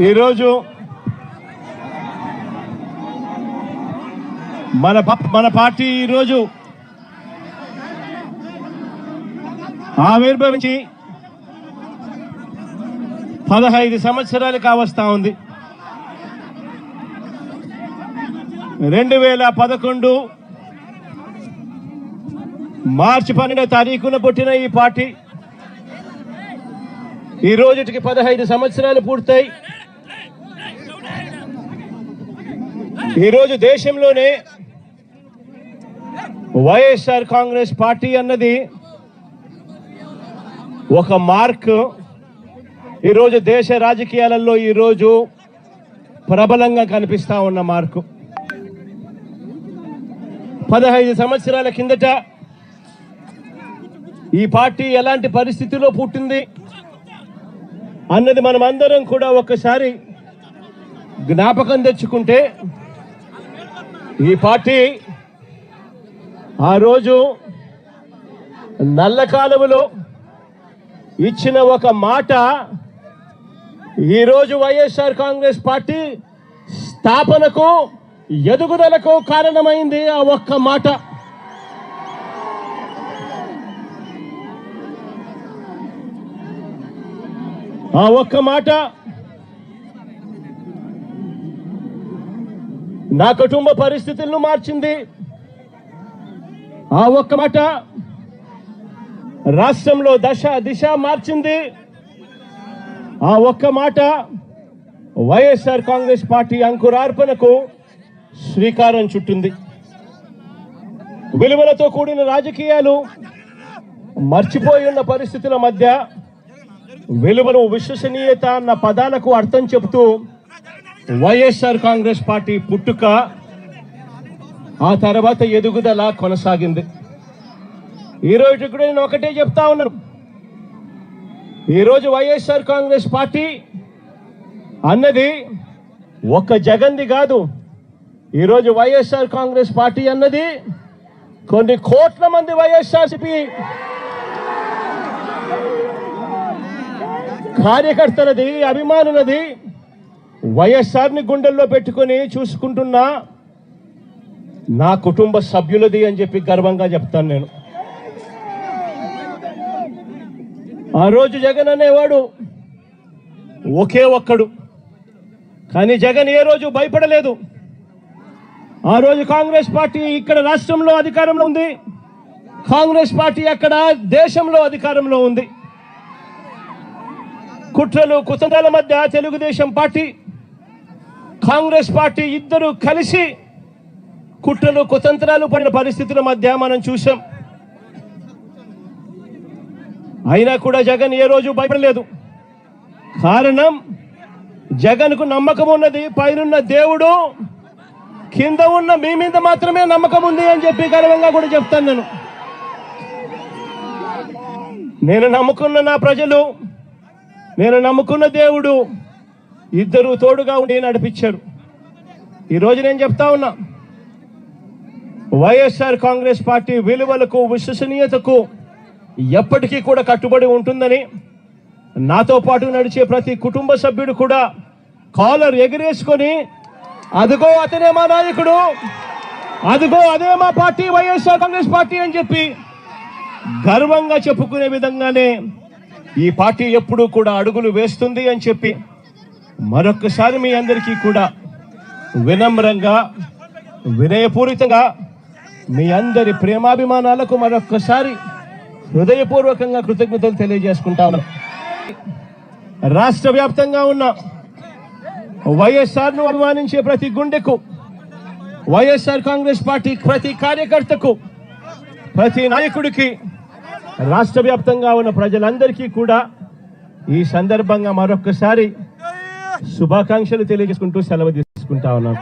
ఈరోజు మన పార్టీ ఈరోజు ఆవిర్భవించి 15 సంవత్సరాలు కావస్తా ఉంది. 2011 మార్చి 12వ తారీఖున పుట్టిన ఈ పార్టీ ఈ రోజుకి 15 సంవత్సరాలు పూర్తయి ఈరోజు దేశంలోనే వైఎస్ఆర్ కాంగ్రెస్ పార్టీ అన్నది ఒక మార్క్. ఈరోజు దేశ రాజకీయాలలో ఈరోజు ప్రబలంగా కనిపిస్తా ఉన్న మార్కు. 15 సంవత్సరాల కిందట ఈ పార్టీ ఎలాంటి పరిస్థితిలో పుట్టింది అన్నది మనమందరం కూడా ఒక్కసారి జ్ఞాపకం తెచ్చుకుంటే, ఈ పార్టీ ఆ రోజు నల్ల కాలువలో ఇచ్చిన ఒక మాట ఈరోజు వైఎస్ఆర్ కాంగ్రెస్ పార్టీ స్థాపనకు ఎదుగుదలకు కారణమైంది. ఆ ఒక్క మాట. ఆ ఒక్క మాట నా కుటుంబ పరిస్థితులను మార్చింది. ఆ ఒక్క మాట రాష్ట్రంలో దిశ మార్చింది. ఆ ఒక్క మాట వైఎస్ఆర్ కాంగ్రెస్ పార్టీ అంకురార్పణకు శ్రీకారం చుట్టింది. విలువలతో కూడిన రాజకీయాలు మర్చిపోయి ఉన్న పరిస్థితుల మధ్య విలువలు, విశ్వసనీయత అన్న పదాలకు అర్థం చెబుతూ వైఎస్ఆర్ కాంగ్రెస్ పార్టీ పుట్టుక, ఆ తర్వాత ఎదుగుదల కొనసాగింది. ఈరోజు కూడా నేను ఒకటే చెప్తా ఉన్నాను, ఈరోజు వైఎస్ఆర్ కాంగ్రెస్ పార్టీ అన్నది ఒక్క జగన్ది కాదు. ఈరోజు వైఎస్ఆర్ కాంగ్రెస్ పార్టీ అన్నది కొన్ని కోట్ల మంది వైఎస్ఆర్సీపీ కార్యకర్తలది, అభిమానులది, వైఎస్ఆర్ని గుండెల్లో పెట్టుకొని చూసుకుంటున్న నా కుటుంబ సభ్యులది అని చెప్పి గర్వంగా చెప్తాను నేను. ఆ రోజు జగన్ అనేవాడు ఒకే ఒక్కడు, కానీ జగన్ ఏ రోజు భయపడలేదు. ఆ రోజు కాంగ్రెస్ పార్టీ ఇక్కడ రాష్ట్రంలో అధికారంలో ఉంది, కాంగ్రెస్ పార్టీ అక్కడ దేశంలో అధికారంలో ఉంది. కుట్రలు కుతంత్రాల మధ్య తెలుగుదేశం పార్టీ, కాంగ్రెస్ పార్టీ ఇద్దరు కలిసి కుట్రలు కుతంత్రాలు పడిన పరిస్థితుల మధ్య మనం చూసాం. అయినా కూడా జగన్ ఏ రోజు భయపడలేదు. కారణం, జగన్కు నమ్మకం ఉన్నది పైనున్న దేవుడు, కింద ఉన్న మీ మీద మాత్రమే నమ్మకం ఉంది అని చెప్పి గర్వంగా కూడా చెప్తాను నేను నమ్ముకున్న నా ప్రజలు, నేను నమ్ముకున్న దేవుడు ఇద్దరు తోడుగా ఉండి నడిపించారు. ఈరోజు నేను చెప్తా ఉన్నా, వైఎస్ఆర్ కాంగ్రెస్ పార్టీ విలువలకు, విశ్వసనీయతకు ఎప్పటికీ కూడా కట్టుబడి ఉంటుందని నాతో పాటు నడిచే ప్రతి కుటుంబ సభ్యుడు కూడా కాలర్ ఎగిరేసుకొని, అదిగో అతనే మా నాయకుడు, అదిగో అదే మా పార్టీ వైఎస్ఆర్ కాంగ్రెస్ పార్టీ అని చెప్పి గర్వంగా చెప్పుకునే విధంగానే ఈ పార్టీ ఎప్పుడూ కూడా అడుగులు వేస్తుంది అని చెప్పి మరొక్కసారి మీ అందరికీ కూడా వినమ్రంగా, వినయపూరితంగా మీ అందరి ప్రేమాభిమానాలకు మరొక్కసారి హృదయపూర్వకంగా కృతజ్ఞతలు తెలియజేసుకుంటా ఉన్నాం. రాష్ట్ర వ్యాప్తంగా ఉన్న వైఎస్ఆర్ను అభిమానించే ప్రతి గుండెకు, వైఎస్ఆర్ కాంగ్రెస్ పార్టీ ప్రతి కార్యకర్తకు, ప్రతి నాయకుడికి, రాష్ట్ర వ్యాప్తంగా ఉన్న ప్రజలందరికీ కూడా ఈ సందర్భంగా మరొక్కసారి శుభాకాంక్షలు తెలియజేసుకుంటూ సెలవు తీసుకుంటా ఉన్నాను.